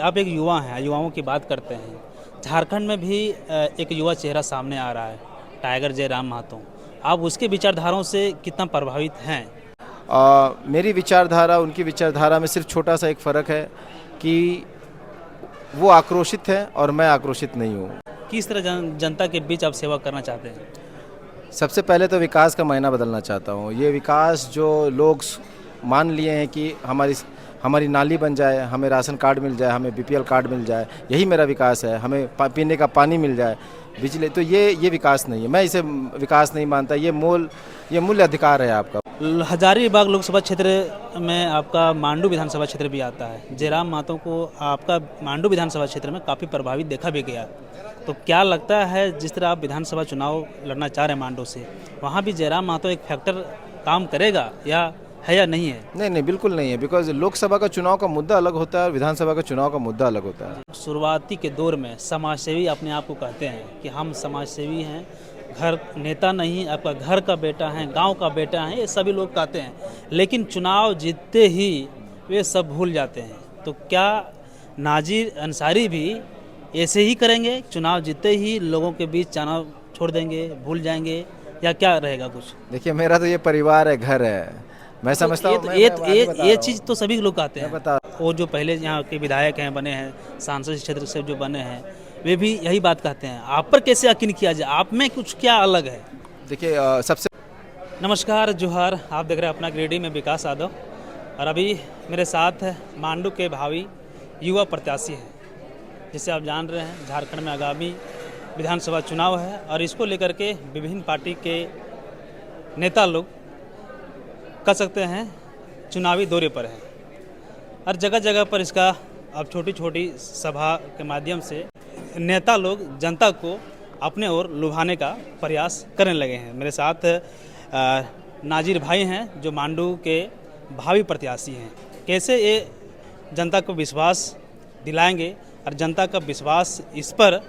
आप एक युवा हैं, युवाओं की बात करते हैं। झारखंड में भी एक युवा चेहरा सामने आ रहा है, टाइगर जयराम महतो। आप उसके विचारधाराओं से कितना प्रभावित हैं? मेरी विचारधारा उनकी विचारधारा में सिर्फ छोटा सा एक फ़र्क है कि वो आक्रोशित है और मैं आक्रोशित नहीं हूँ। किस तरह जनता के बीच आप सेवा करना चाहते हैं? सबसे पहले तो विकास का मायना बदलना चाहता हूँ। ये विकास जो लोग मान लिए हैं कि हमारी नाली बन जाए, हमें राशन कार्ड मिल जाए, हमें बीपीएल कार्ड मिल जाए, यही मेरा विकास है। हमें पीने का पानी मिल जाए, बिजली, तो ये विकास नहीं है। मैं इसे विकास नहीं मानता। ये मूल्य अधिकार है आपका। हजारीबाग लोकसभा क्षेत्र में आपका मांडू विधानसभा क्षेत्र भी आता है। जयराम महतो को आपका मांडू विधानसभा क्षेत्र में काफ़ी प्रभावित देखा भी गया। तो क्या लगता है, जिस तरह आप विधानसभा चुनाव लड़ना चाह रहे हैं मांडू से, वहाँ भी जयराम महतो एक फैक्टर काम करेगा या नहीं है? नहीं, बिल्कुल नहीं है। बिकॉज लोकसभा का चुनाव का मुद्दा अलग होता है और विधानसभा का चुनाव का मुद्दा अलग होता है। शुरुआती के दौर में समाजसेवी अपने आप को कहते हैं कि हम समाजसेवी हैं, घर नेता नहीं, आपका घर का बेटा है, गांव का बेटा है, ये सभी लोग कहते हैं। लेकिन चुनाव जीतते ही वे सब भूल जाते हैं। तो क्या नाजिर अंसारी भी ऐसे ही करेंगे? चुनाव जीतते ही लोगों के बीच जाना छोड़ देंगे, भूल जाएंगे, या क्या रहेगा कुछ? देखिए, मेरा तो ये परिवार है, घर है। मैं समझता हूँ ये चीज़ तो सभी लोग कहते हैं। बता वो जो पहले यहाँ के विधायक हैं, बने हैं, सांसद क्षेत्र से जो बने हैं, वे भी यही बात कहते हैं। आप पर कैसे यकीन किया जाए? आप में कुछ क्या अलग है? देखिए, सबसे नमस्कार, जोहार। आप देख रहे हैं अपना गिरिडीह में विकास यादव, और अभी मेरे साथ मांडू के भावी युवा प्रत्याशी हैं। जिसे आप जान रहे हैं, झारखंड में आगामी विधानसभा चुनाव है और इसको लेकर के विभिन्न पार्टी के नेता लोग कह सकते हैं चुनावी दौरे पर हैं। हर जगह जगह पर इसका अब छोटी छोटी सभा के माध्यम से नेता लोग जनता को अपने ओर लुभाने का प्रयास करने लगे हैं। मेरे साथ नाजिर भाई हैं जो मांडू के भावी प्रत्याशी हैं। कैसे ये जनता को विश्वास दिलाएंगे और जनता का विश्वास इस पर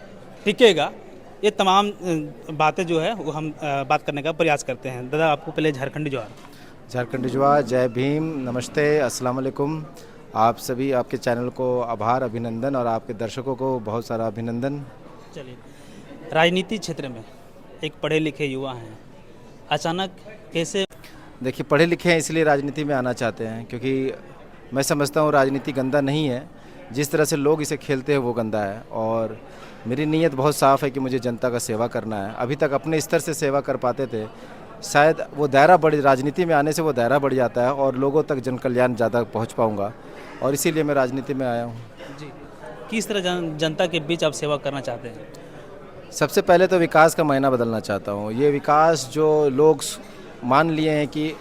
टिकेगा, ये तमाम बातें जो है वो हम बात करने का प्रयास करते हैं। दादा, आपको पहले झारखंडी जोहार। झारखंडी जोहार, जय भीम, नमस्ते, अस्सलाम वालेकुम। आप सभी, आपके चैनल को आभार, अभिनंदन, और आपके दर्शकों को बहुत सारा अभिनंदन। चलिए, राजनीति क्षेत्र में एक पढ़े लिखे युवा हैं, अचानक कैसे? देखिए, पढ़े लिखे हैं इसलिए राजनीति में आना चाहते हैं, क्योंकि मैं समझता हूँ राजनीति गंदा नहीं है। जिस तरह से लोग इसे खेलते हैं वो गंदा है, और मेरी नीयत बहुत साफ़ है कि मुझे जनता का सेवा करना है। अभी तक अपने स्तर से सेवा कर पाते थे, शायद वो दायरा बढ़, राजनीति में आने से वो दायरा बढ़ जाता है और लोगों तक जन कल्याण ज़्यादा पहुँच पाऊँगा, और इसीलिए मैं राजनीति में आया हूँ। जी, किस तरह जनता के बीच आप सेवा करना चाहते हैं? सबसे पहले तो विकास का मायना बदलना चाहता हूँ। ये विकास जो लोग मान लिए हैं कि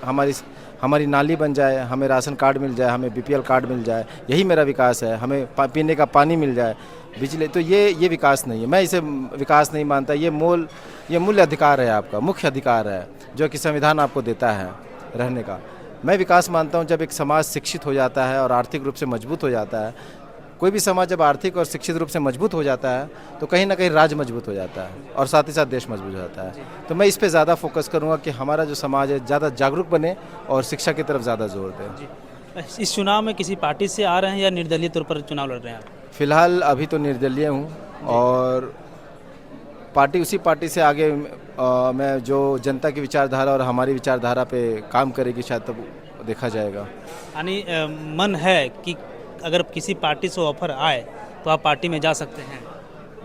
हमारी नाली बन जाए, हमें राशन कार्ड मिल जाए, हमें बीपीएल कार्ड मिल जाए, यही मेरा विकास है। हमें पीने का पानी मिल जाए, बिजली, तो ये विकास नहीं है। मैं इसे विकास नहीं मानता। ये मूल्य अधिकार है आपका, मुख्य अधिकार है जो कि संविधान आपको देता है रहने का। मैं विकास मानता हूँ जब एक समाज शिक्षित हो जाता है और आर्थिक रूप से मजबूत हो जाता है। कोई भी समाज जब आर्थिक और शिक्षित रूप से मजबूत हो जाता है तो कहीं ना कहीं राज्य मजबूत हो जाता है और साथ ही साथ देश मजबूत हो जाता है। तो मैं इस पे ज़्यादा फोकस करूँगा कि हमारा जो समाज है ज़्यादा जागरूक बने और शिक्षा की तरफ ज़्यादा जोर दें। इस चुनाव में किसी पार्टी से आ रहे हैं या निर्दलीय तौर पर चुनाव लड़ रहे हैं आप? फिलहाल अभी तो निर्दलीय हूँ, और उसी पार्टी से आगे मैं जो जनता की विचारधारा और हमारी विचारधारा पे काम करेगी, शायद तब देखा जाएगा। यानी मन है कि अगर किसी पार्टी से ऑफर आए तो आप पार्टी में जा सकते हैं?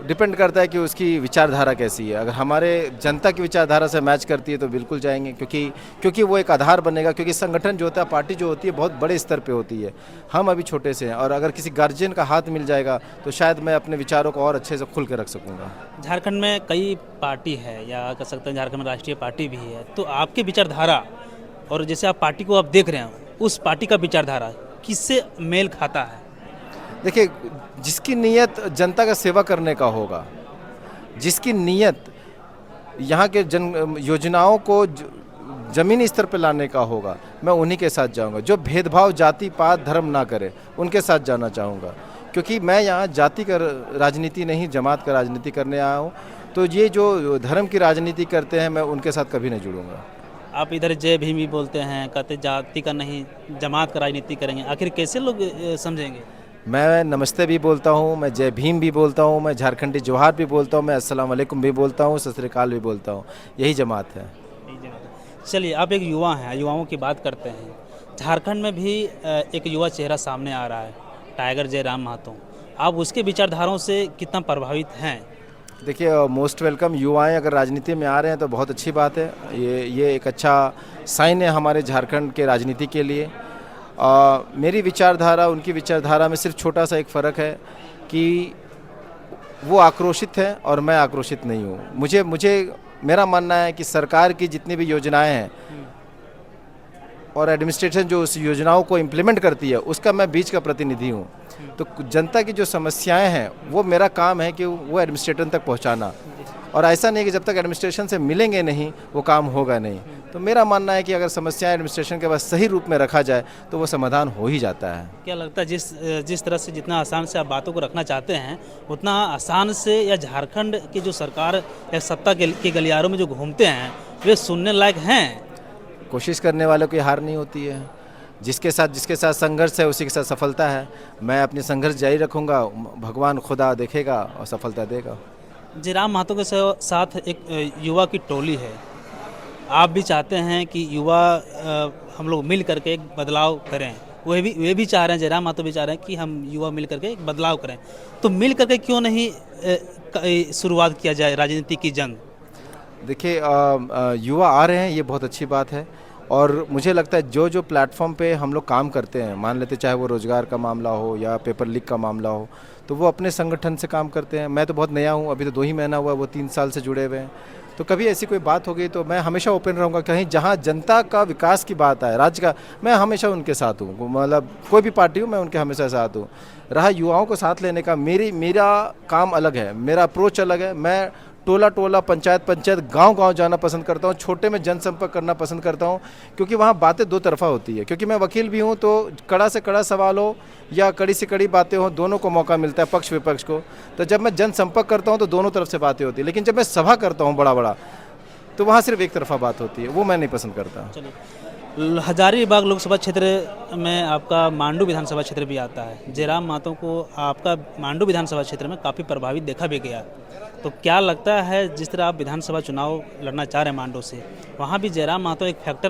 डिपेंड करता है कि उसकी विचारधारा कैसी है। अगर हमारे जनता की विचारधारा से मैच करती है तो बिल्कुल जाएंगे, क्योंकि वो एक आधार बनेगा। क्योंकि संगठन जो होता है, पार्टी जो होती है, बहुत बड़े स्तर पे होती है। हम अभी छोटे से हैं, और अगर किसी गार्जियन का हाथ मिल जाएगा तो शायद मैं अपने विचारों को और अच्छे से खुल के रख सकूँगा। झारखंड में कई पार्टी है, या कह सकते हैं झारखंड में राष्ट्रीय पार्टी भी है, तो आपकी विचारधारा और जैसे आप पार्टी को आप देख रहे हैं, उस पार्टी का विचारधारा किससे मेल खाता है? देखिए, जिसकी नीयत जनता का सेवा करने का होगा, जिसकी नीयत यहाँ के जन योजनाओं को ज़मीनी स्तर पर लाने का होगा, मैं उन्हीं के साथ जाऊँगा। जो भेदभाव जाति पात धर्म ना करे, उनके साथ जाना चाहूँगा। क्योंकि मैं यहाँ जाति का राजनीति नहीं, जमात का राजनीति करने आया हूँ। तो ये जो धर्म की राजनीति करते हैं, मैं उनके साथ कभी नहीं जुड़ूंगा। आप इधर जय भीम भी बोलते हैं, कहते जाति का नहीं जमात का राजनीति करेंगे, आखिर कैसे लोग समझेंगे? मैं नमस्ते भी बोलता हूँ, मैं जय भीम भी बोलता हूँ, मैं झारखंडी जोहार भी बोलता हूँ, मैं अस्सलाम वालेकुम भी बोलता हूँ, सत श्री अकाल भी बोलता हूँ। यही जमात है। चलिए, आप एक युवा हैं, युवाओं की बात करते हैं। झारखंड में भी एक युवा चेहरा सामने आ रहा है, टाइगर जयराम महतो। आप उसके विचारधाराओं से कितना प्रभावित हैं? देखिए, मोस्ट वेलकम। युवाएं अगर राजनीति में आ रहे हैं तो बहुत अच्छी बात है। ये एक अच्छा साइन है हमारे झारखंड के राजनीति के लिए। मेरी विचारधारा उनकी विचारधारा में सिर्फ छोटा सा एक फ़र्क है कि वो आक्रोशित हैं और मैं आक्रोशित नहीं हूँ। मुझे मेरा मानना है कि सरकार की जितनी भी योजनाएं हैं और एडमिनिस्ट्रेशन जो उस योजनाओं को इम्प्लीमेंट करती है, उसका मैं बीच का प्रतिनिधि हूँ। तो जनता की जो समस्याएं हैं वो मेरा काम है कि वो एडमिनिस्ट्रेशन तक पहुँचाना। और ऐसा नहीं कि जब तक एडमिनिस्ट्रेशन से मिलेंगे नहीं वो काम होगा नहीं। तो मेरा मानना है कि अगर समस्याएं एडमिनिस्ट्रेशन के पास सही रूप में रखा जाए तो वो समाधान हो ही जाता है। क्या लगता है जिस तरह से जितना आसान से आप बातों को रखना चाहते हैं, उतना आसान से या झारखंड की जो सरकार या सत्ता के गलियारों में जो घूमते हैं वे सुनने लायक हैं? कोशिश करने वालों की हार नहीं होती है। जिसके साथ संघर्ष है उसी के साथ सफलता है। मैं अपनी संघर्ष जारी रखूँगा, भगवान खुदा देखेगा और सफलता देगा। जयराम महतो के साथ एक युवा की टोली है। आप भी चाहते हैं कि युवा हम लोग मिल करके एक बदलाव करें। वे भी चाह रहे हैं, जयराम महतो भी चाह रहे हैं कि हम युवा मिल करके एक बदलाव करें। तो मिल करके क्यों नहीं शुरुआत किया जाए राजनीति की जंग? देखिए, युवा आ रहे हैं, ये बहुत अच्छी बात है। और मुझे लगता है जो प्लेटफॉर्म पे हम लोग काम करते हैं, मान लेते चाहे वो रोज़गार का मामला हो या पेपर लीक का मामला हो, तो वो अपने संगठन से काम करते हैं। मैं तो बहुत नया हूँ, अभी तो 2 ही महीना हुआ, वो 3 साल से जुड़े हुए हैं। तो कभी ऐसी कोई बात होगी तो मैं हमेशा ओपन रहूँगा। कहीं जहाँ जनता का विकास की बात आए, राज्य का, मैं हमेशा उनके साथ हूँ। मतलब कोई भी पार्टी हो, मैं उनके हमेशा साथ हूँ। रहा युवाओं को साथ लेने का, मेरा काम अलग है, मेरा अप्रोच अलग है। मैं टोला पंचायत गांव जाना पसंद करता हूं। छोटे में जनसंपर्क करना पसंद करता हूं, क्योंकि वहां बातें दो तरफा होती है। क्योंकि मैं वकील भी हूं, तो कड़ा से कड़ा सवाल हो या कड़ी से कड़ी बातें हो, दोनों को मौका मिलता है, पक्ष विपक्ष को। तो जब मैं जनसंपर्क करता हूं तो दोनों तरफ से बातें होती है। लेकिन जब मैं सभा करता हूँ बड़ा तो वहाँ सिर्फ एक तरफा बात होती है, वो मैं नहीं पसंद करता। हजारीबाग लोकसभा क्षेत्र में आपका मांडू विधानसभा क्षेत्र भी आता है। जयराम महतो को आपका मांडू विधानसभा क्षेत्र में काफ़ी प्रभावित देखा भी गया। तो क्या लगता है जिस तरह आप विधानसभा चुनाव लड़ना चाह रहे हैं मांडू से, वहाँ भी जयराम महतो एक फैक्टर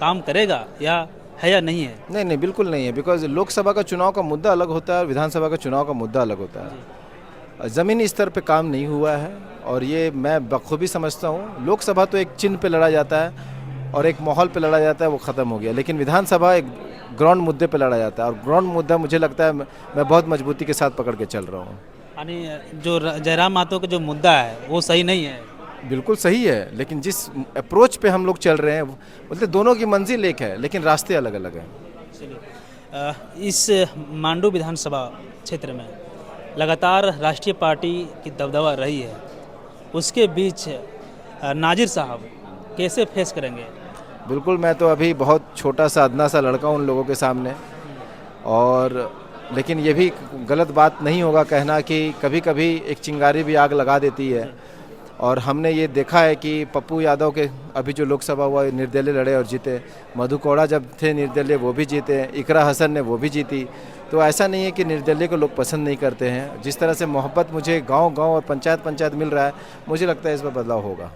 काम करेगा या नहीं है? नहीं, बिल्कुल नहीं है। बिकॉज लोकसभा का चुनाव का मुद्दा अलग होता है और विधानसभा का चुनाव का मुद्दा अलग होता है। ज़मीनी स्तर पे काम नहीं हुआ है और ये मैं बखूबी समझता हूँ। लोकसभा तो एक चिन्ह पे लड़ा जाता है और एक माहौल पे लड़ा जाता है, वो ख़त्म हो गया। लेकिन विधानसभा एक ग्राउंड मुद्दे पे लड़ा जाता है और ग्राउंड मुद्दा मुझे लगता है मैं बहुत मजबूती के साथ पकड़ के चल रहा हूँ। यानी जो जयराम महतो का जो मुद्दा है वो सही नहीं है? बिल्कुल सही है, लेकिन जिस अप्रोच पे हम लोग चल रहे हैं, बोलते दोनों की मंजिल एक है लेकिन रास्ते अलग अलग हैं। चलिए, इस मांडू विधानसभा क्षेत्र में लगातार राष्ट्रीय पार्टी की दबदबा रही है, उसके बीच नाजिर साहब कैसे फेस करेंगे? बिल्कुल, मैं तो अभी बहुत छोटा सा अदना सा लड़का हूँ उन लोगों के सामने। और लेकिन ये भी गलत बात नहीं होगा कहना कि कभी कभी एक चिंगारी भी आग लगा देती है। और हमने ये देखा है कि पप्पू यादव के अभी जो लोकसभा हुआ निर्दलीय लड़े और जीते, मधु कोड़ा जब थे निर्दलीय वो भी जीते, इकरा हसन ने वो भी जीती। तो ऐसा नहीं है कि निर्दलीय को लोग पसंद नहीं करते हैं। जिस तरह से मोहब्बत मुझे गांव और पंचायत मिल रहा है, मुझे लगता है इस पर बदलाव होगा।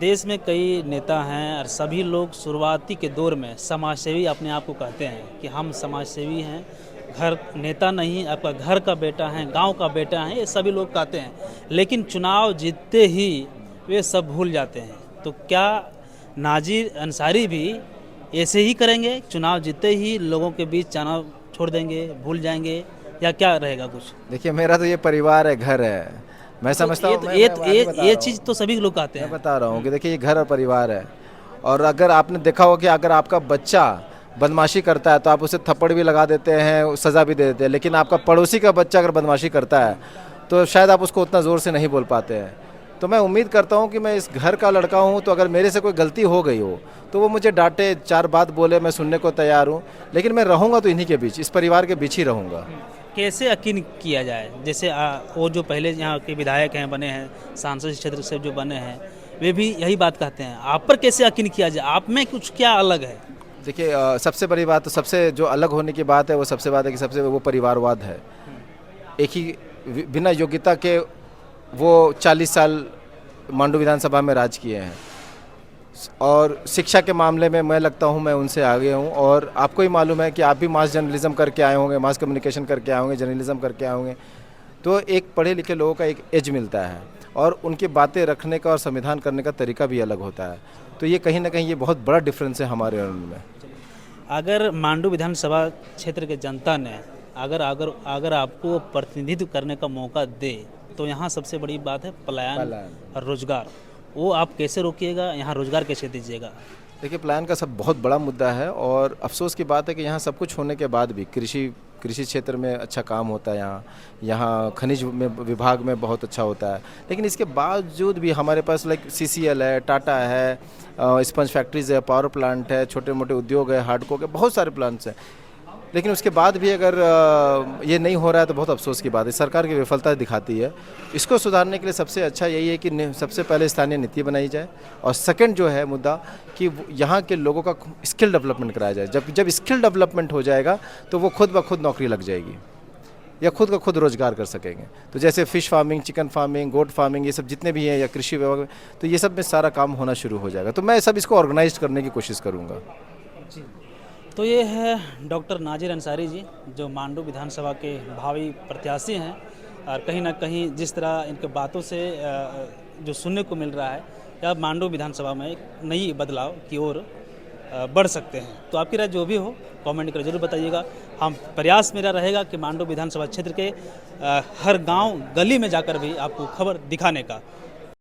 देश में कई नेता हैं और सभी लोग शुरुआती के दौर में समाजसेवी अपने आप को कहते हैं कि हम समाजसेवी हैं, घर नेता नहीं, आपका घर का बेटा है, गांव का बेटा है, ये सभी लोग कहते हैं। लेकिन चुनाव जीतते ही वे सब भूल जाते हैं। तो क्या नाजिर अंसारी भी ऐसे ही करेंगे? चुनाव जीतते ही लोगों के बीच जाना छोड़ देंगे, भूल जाएंगे, या क्या रहेगा कुछ? देखिए, मेरा तो ये परिवार है, घर है। मैं समझता हूँ ये चीज़ तो सभी लोग कहते हैं। मैं बता रहा हूँ कि देखिए, ये घर और परिवार है। और अगर आपने देखा हो कि अगर आपका बच्चा बदमाशी करता है तो आप उसे थप्पड़ भी लगा देते हैं, सज़ा भी दे देते हैं। लेकिन आपका पड़ोसी का बच्चा अगर बदमाशी करता है तो शायद आप उसको उतना ज़ोर से नहीं बोल पाते हैं। तो मैं उम्मीद करता हूँ कि मैं इस घर का लड़का हूँ, तो अगर मेरे से कोई गलती हो गई हो तो वो मुझे डांटे, 4 बात बोले, मैं सुनने को तैयार हूँ। लेकिन मैं रहूँगा तो इन्हीं के बीच, इस परिवार के बीच ही रहूँगा। कैसे यकीन किया जाए? जैसे वो जो पहले यहाँ के विधायक हैं, बने हैं, सांसद क्षेत्र से जो बने हैं, वे भी यही बात कहते हैं। आप पर कैसे यकीन किया जाए? आप में कुछ क्या अलग है? देखिए, सबसे बड़ी बात, तो सबसे जो अलग होने की बात है वो सबसे बात है कि सबसे वो परिवारवाद है। एक ही बिना योग्यता के वो 40 साल मांडू विधानसभा में राज किए हैं और शिक्षा के मामले में मैं लगता हूँ मैं उनसे आगे हूँ। और आपको ही मालूम है कि आप भी मास जर्नलिज्म करके आए होंगे, मास कम्युनिकेशन करके आए होंगे, जर्नलिज्म करके आए होंगे, तो एक पढ़े लिखे लोगों का एक एज मिलता है और उनकी बातें रखने का और संविधान करने का तरीका भी अलग होता है। तो ये कहीं ना कहीं ये बहुत बड़ा डिफरेंस है हमारे उनमें। अगर मांडू विधानसभा क्षेत्र के जनता ने अगर अगर अगर आपको प्रतिनिधित्व करने का मौका दे तो यहाँ सबसे बड़ी बात है पलायन और रोजगार। वो आप कैसे रोकिएगा, यहाँ रोजगार कैसे दीजिएगा? देखिए, पलायन का सब बहुत बड़ा मुद्दा है और अफसोस की बात है कि यहाँ सब कुछ होने के बाद भी कृषि क्षेत्र में अच्छा काम होता है, यहाँ खनिज में विभाग में बहुत अच्छा होता है, लेकिन इसके बावजूद भी हमारे पास लाइक CCL है, टाटा है, स्पंज फैक्ट्रीज है, पावर प्लांट है, छोटे मोटे उद्योग है, हार्डको के बहुत सारे प्लांट्स हैं, लेकिन उसके बाद भी अगर ये नहीं हो रहा है तो बहुत अफसोस की बात है। सरकार की विफलता दिखाती है। इसको सुधारने के लिए सबसे अच्छा यही है कि सबसे पहले स्थानीय नीति बनाई जाए और सेकंड जो है मुद्दा कि यहाँ के लोगों का स्किल डेवलपमेंट कराया जाए। जब स्किल डेवलपमेंट हो जाएगा तो वो खुद ब खुद नौकरी लग जाएगी या खुद का खुद रोजगार कर सकेंगे। तो जैसे fish farming, chicken farming, goat farming, ये सब जितने भी हैं या कृषि विभाग में, तो ये सब में सारा काम होना शुरू हो जाएगा। तो मैं सब इसको ऑर्गेनाइज करने की कोशिश करूँगा। जी, तो ये है डॉक्टर नाजिर अंसारी जी, जो मांडू विधानसभा के भावी प्रत्याशी हैं। और कहीं ना कहीं जिस तरह इनके बातों से जो सुनने को मिल रहा है कि आप मांडू विधानसभा में एक नई बदलाव की ओर बढ़ सकते हैं। तो आपकी राय जो भी हो कमेंट कर जरूर बताइएगा। हम प्रयास मेरा रहेगा कि मांडू विधानसभा क्षेत्र के हर गांव गली में जाकर भी आपको खबर दिखाने का।